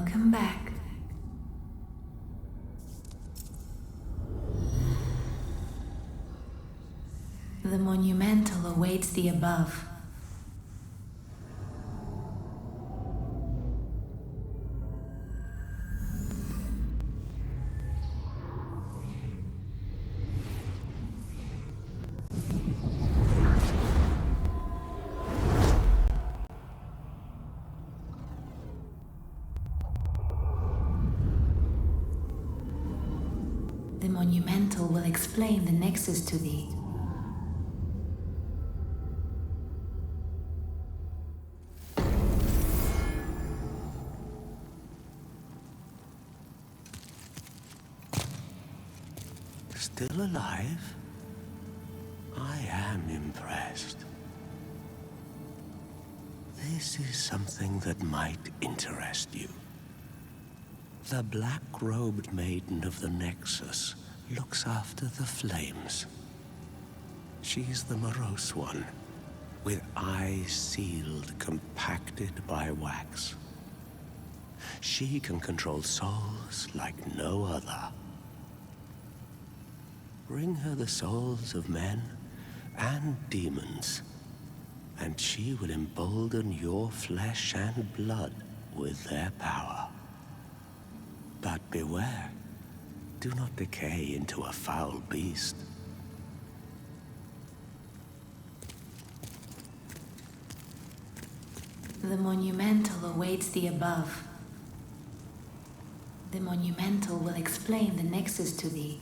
Welcome back. The monumental awaits the above. The monumental will explain the nexus to thee. Still alive? I am impressed. This is something that might interest you. The black-robed maiden of the Nexus looks after the flames. She's the morose one, with eyes sealed, compacted by wax. She can control souls like no other. Bring her the souls of men and demons, and she will embolden your flesh and blood with their power. But beware, do not decay into a foul beast. The monumental awaits the above. The monumental will explain the nexus to thee.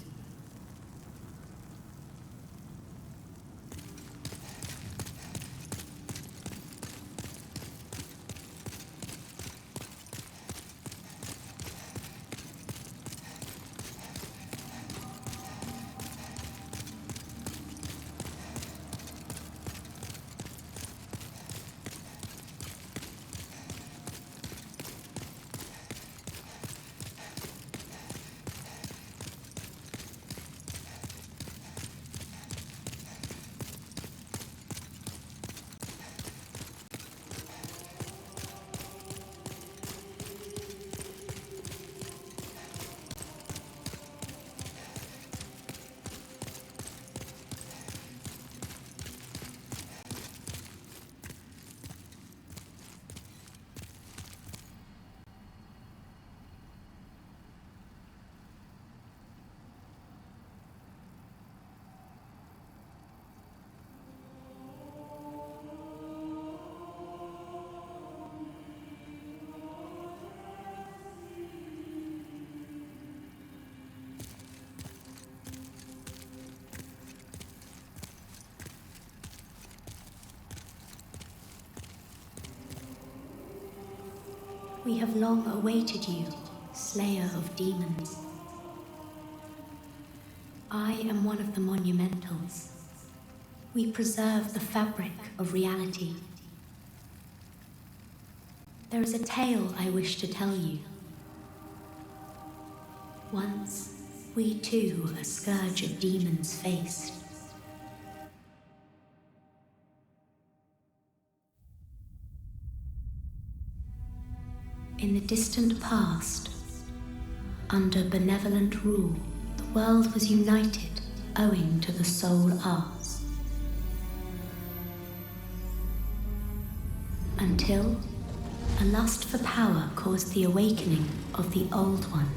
We have long awaited you, Slayer of Demons. I am one of the monumentals. We preserve the fabric of reality. There is a tale I wish to tell you. Once, we too a scourge of demons faced. In the distant past, under benevolent rule, the world was united owing to the soul arts. Until a lust for power caused the awakening of the Old One.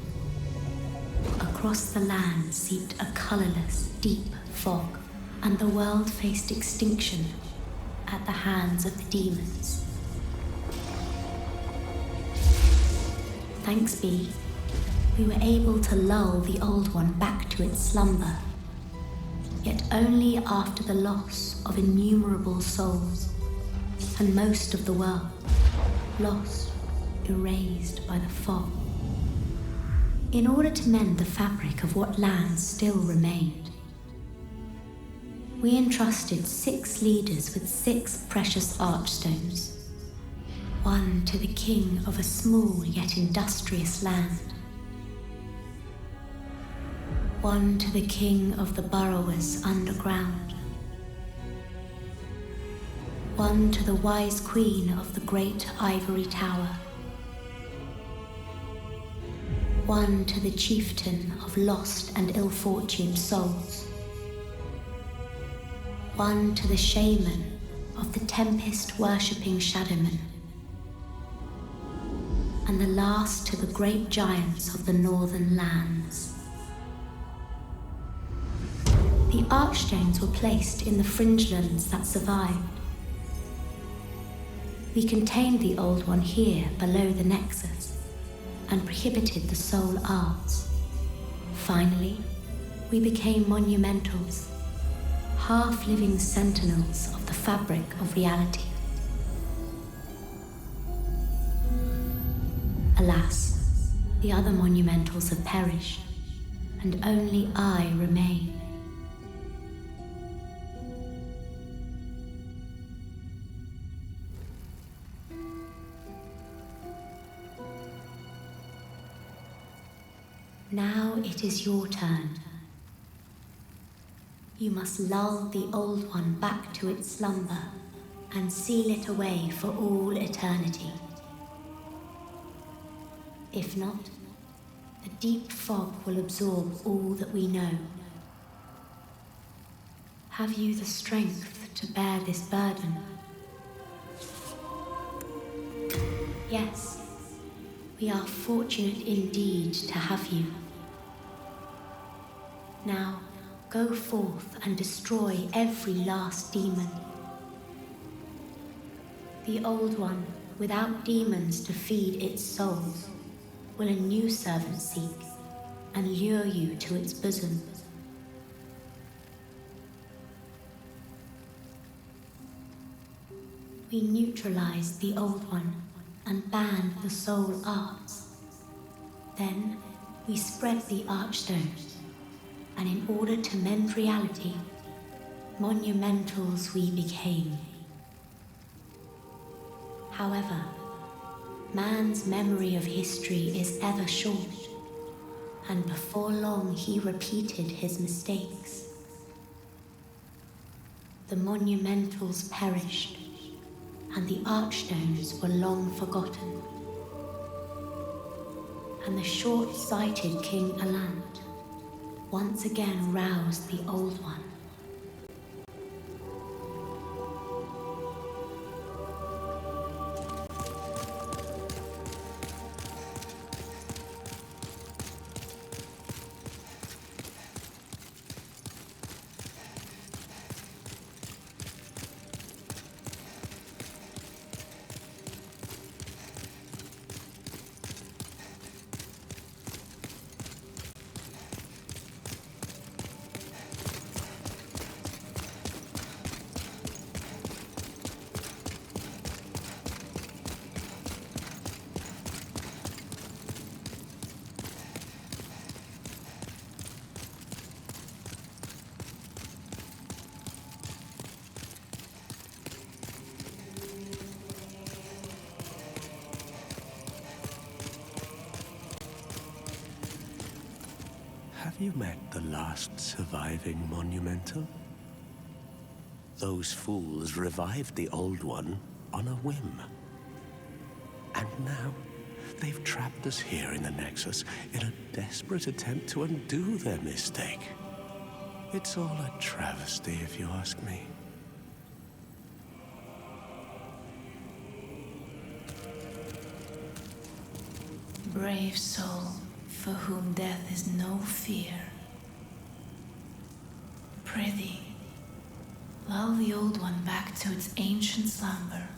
Across the land seeped a colorless, deep fog, and the world faced extinction at the hands of the demons. Thanks be, we were able to lull the Old One back to its slumber, yet only after the loss of innumerable souls, and most of the world, lost, erased by the fog. In order to mend the fabric of what lands still remained, we entrusted 6 leaders with 6 precious archstones. One to the king of a small yet industrious land. One to the king of the burrowers underground. One to the wise queen of the great ivory tower. One to the chieftain of lost and ill-fortuned souls. One to the shaman of the tempest-worshipping shadowmen. And the last to the great giants of the northern lands. The archstones were placed in the fringelands that survived. We contained the old one here below the Nexus and prohibited the soul arts. Finally, we became monumentals, half-living sentinels of the fabric of reality. Alas, the other monumentals have perished, and only I remain. Now it is your turn. You must lull the old one back to its slumber and seal it away for all eternity. If not, the deep fog will absorb all that we know. Have you the strength to bear this burden? Yes, we are fortunate indeed to have you. Now, go forth and destroy every last demon. The old one, without demons to feed its souls, will a new servant seek and lure you to its bosom. We neutralized the old one and banned the soul arts. Then we spread the archstones, and in order to mend reality, monumentals we became. However, man's memory of history is ever short, and before long he repeated his mistakes. The monumentals perished, and the archstones were long forgotten. And the short-sighted King Alant once again roused the old one. Have you met the last surviving monumental? Those fools revived the old one on a whim. And now, they've trapped us here in the Nexus in a desperate attempt to undo their mistake. It's all a travesty, if you ask me. Brave soul, for whom death is no fear. Prithee, lull the old one back to its ancient slumber.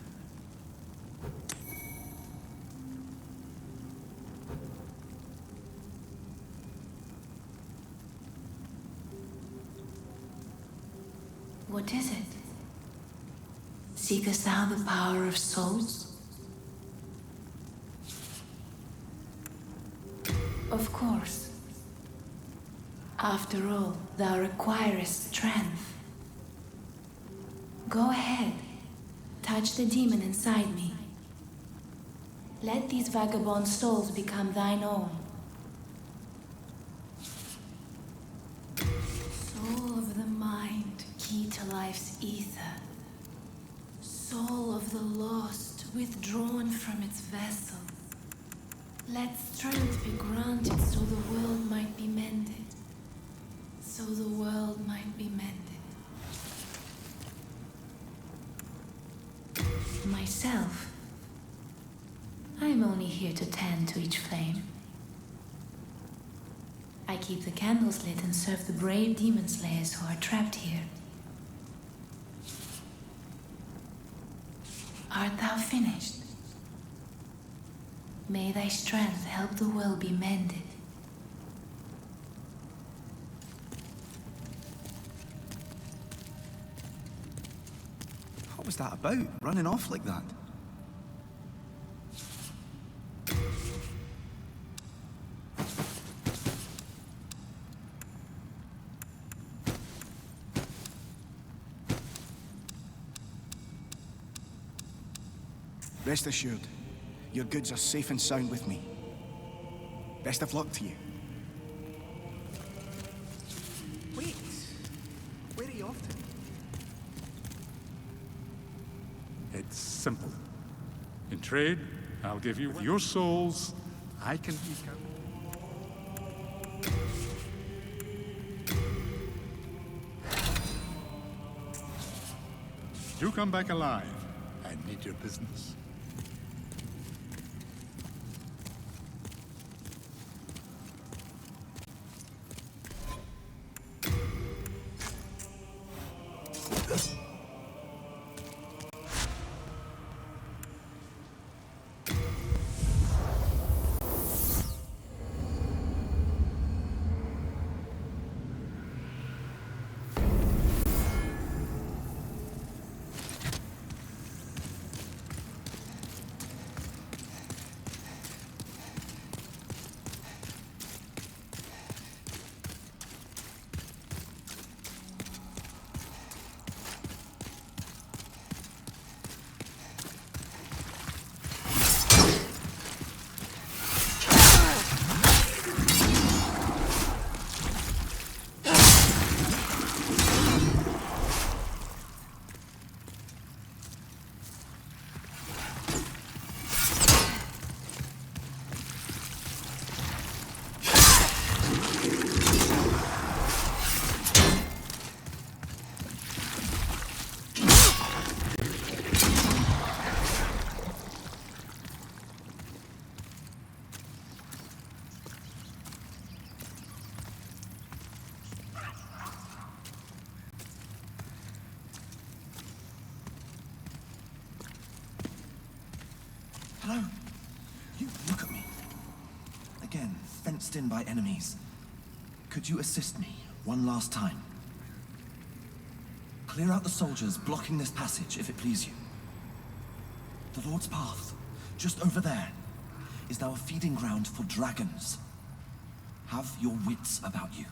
What is it? Seekest thou the power of souls? Of course. After all, thou requirest strength. Go ahead. Touch the demon inside me. Let these vagabond souls become thine own. Soul of the mind, key to life's ether. Soul of the lost, withdrawn from its vessel. Let strength be granted so the world might be mended. So the world might be mended. Myself, I am only here to tend to each flame. I keep the candles lit and serve the brave demon slayers who are trapped here. Art thou finished? May thy strength help the world be mended. What was that about? Running off like that? Rest assured, your goods are safe and sound with me. Best of luck to you. Wait! Where are you off to? It's simple. In trade, I'll give you your souls. I can eke out. You come back alive. I need your business. Hello? You look at me. Again, fenced in by enemies. Could you assist me one last time? Clear out the soldiers blocking this passage, if it please you. The Lord's Path, just over there, is now a feeding ground for dragons. Have your wits about you.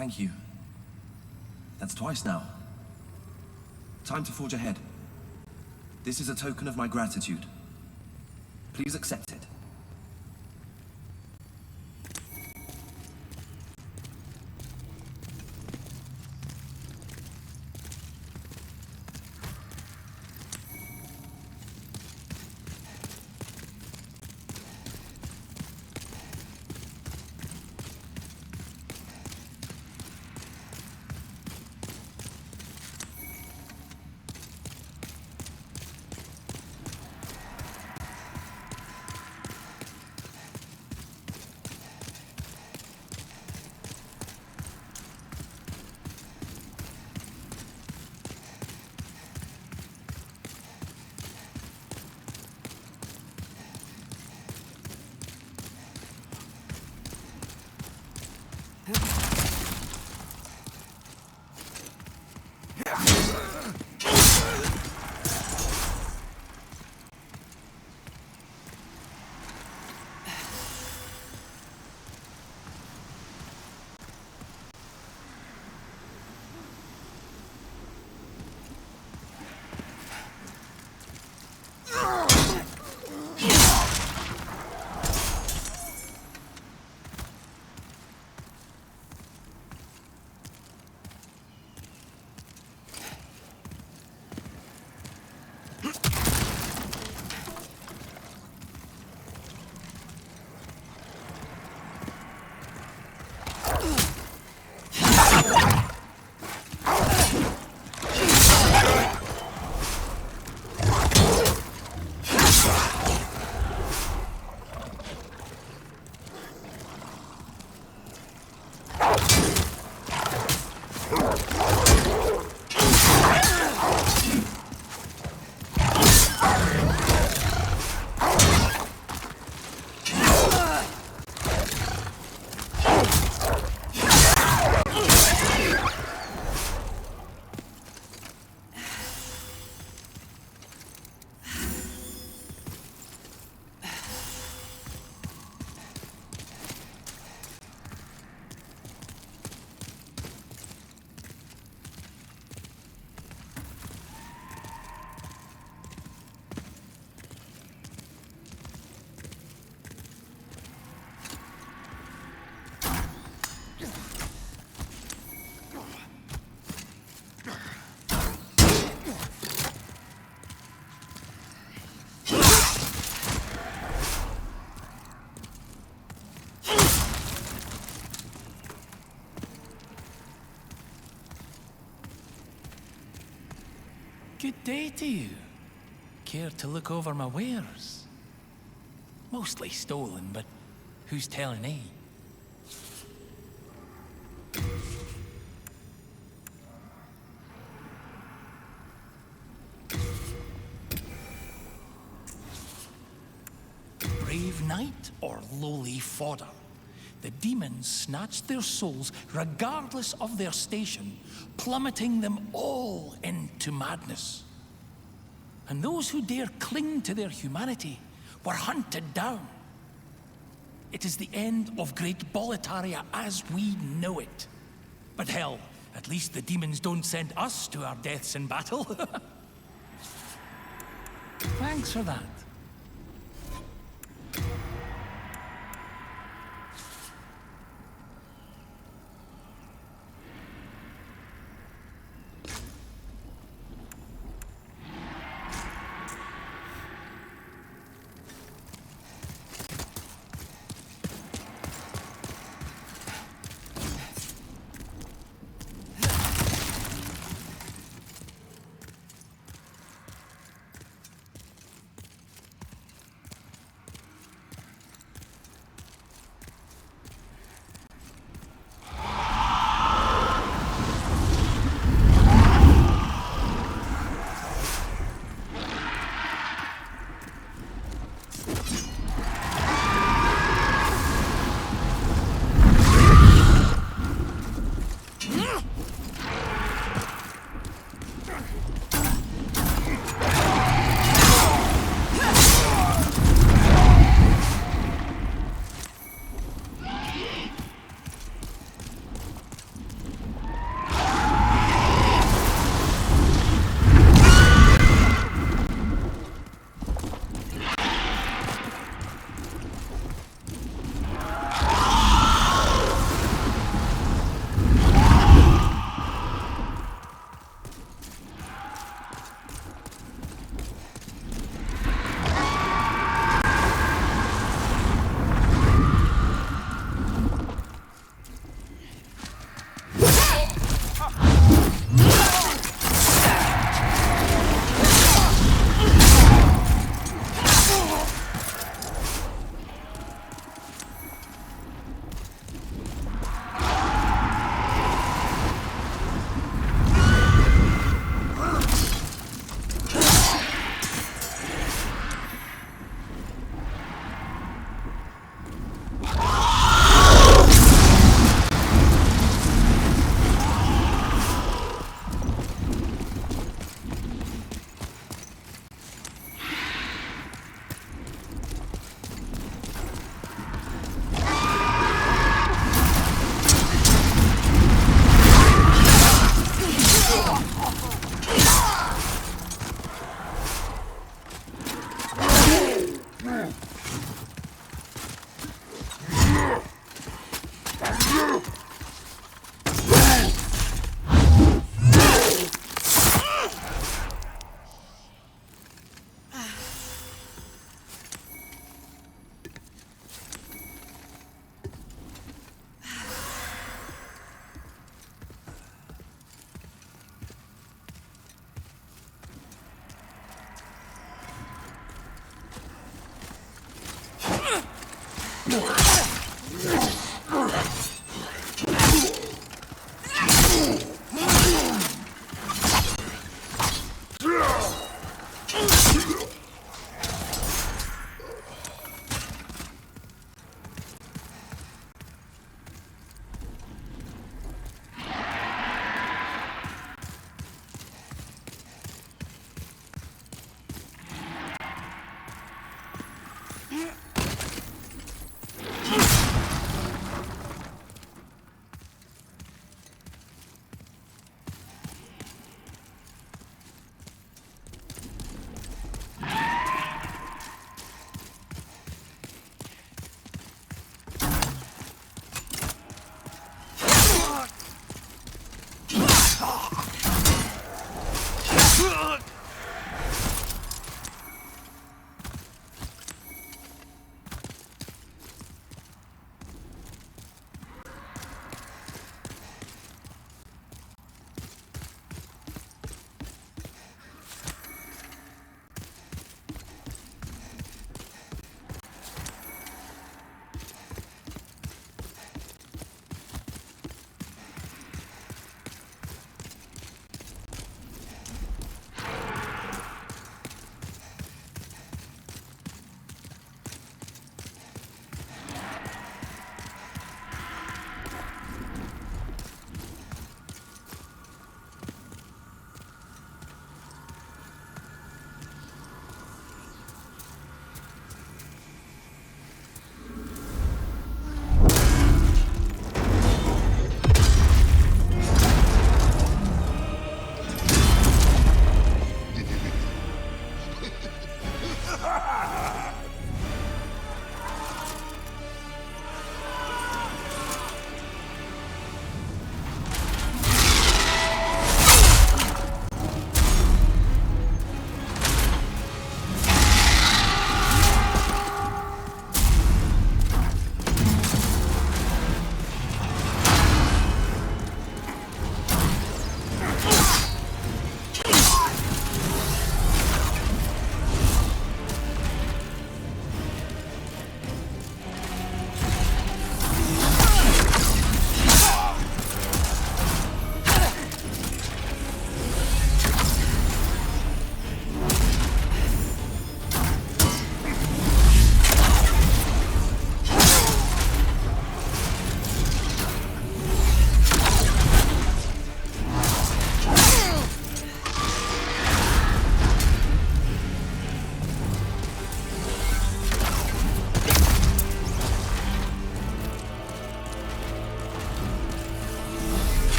Thank you. That's twice now. Time to forge ahead. This is a token of my gratitude. Please accept it. Good day to you. Care to look over my wares? Mostly stolen, but who's telling eh? Brave knight or lowly fodder? The demons snatched their souls regardless of their station, plummeting them all into madness. And those who dare cling to their humanity were hunted down. It is the end of great Boletaria as we know it. But hell, at least the demons don't send us to our deaths in battle. Thanks for that.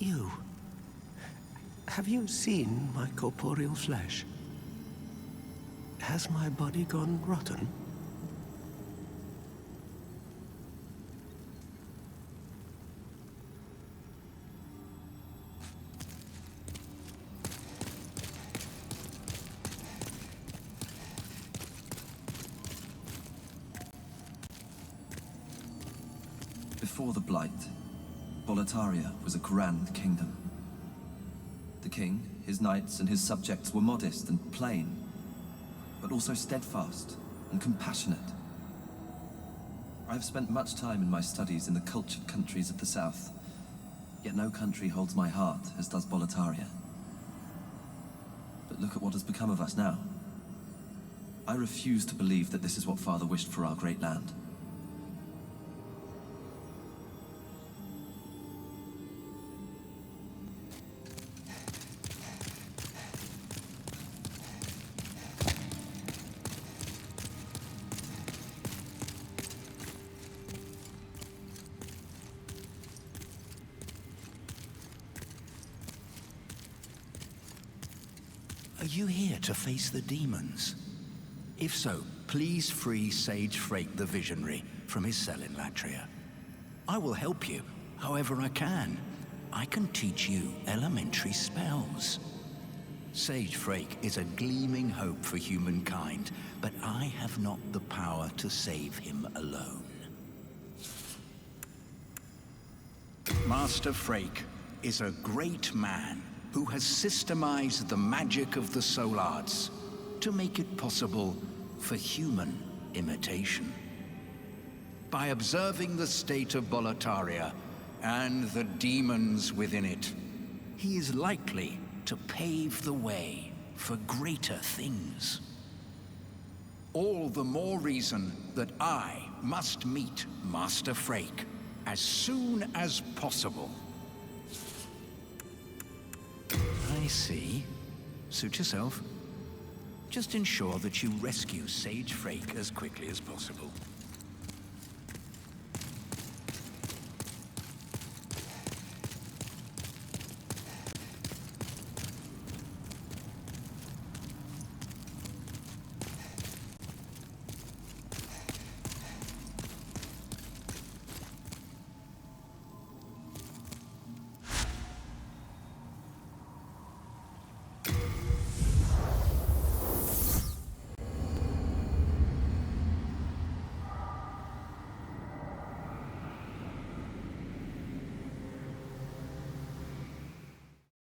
You. Have you seen my corporeal flesh? Has my body gone rotten? Before the Blight, Boletaria was a grand kingdom. The king, his knights, and his subjects were modest and plain, but also steadfast and compassionate. I have spent much time in my studies in the cultured countries of the south, yet no country holds my heart as does Boletaria. But look at what has become of us now. I refuse to believe that this is what Father wished for our great land. Are you here to face the demons? If so, please free Sage Frake the Visionary from his cell in Latria. I will help you however I can. I can teach you elementary spells. Sage Frake is a gleaming hope for humankind, but I have not the power to save him alone. Master Frake is a great man who has systemized the magic of the soul arts to make it possible for human imitation. By observing the state of Boletaria and the demons within it, he is likely to pave the way for greater things. All the more reason that I must meet Master Frake as soon as possible. I see. Suit yourself. Just ensure that you rescue Sage Frake as quickly as possible.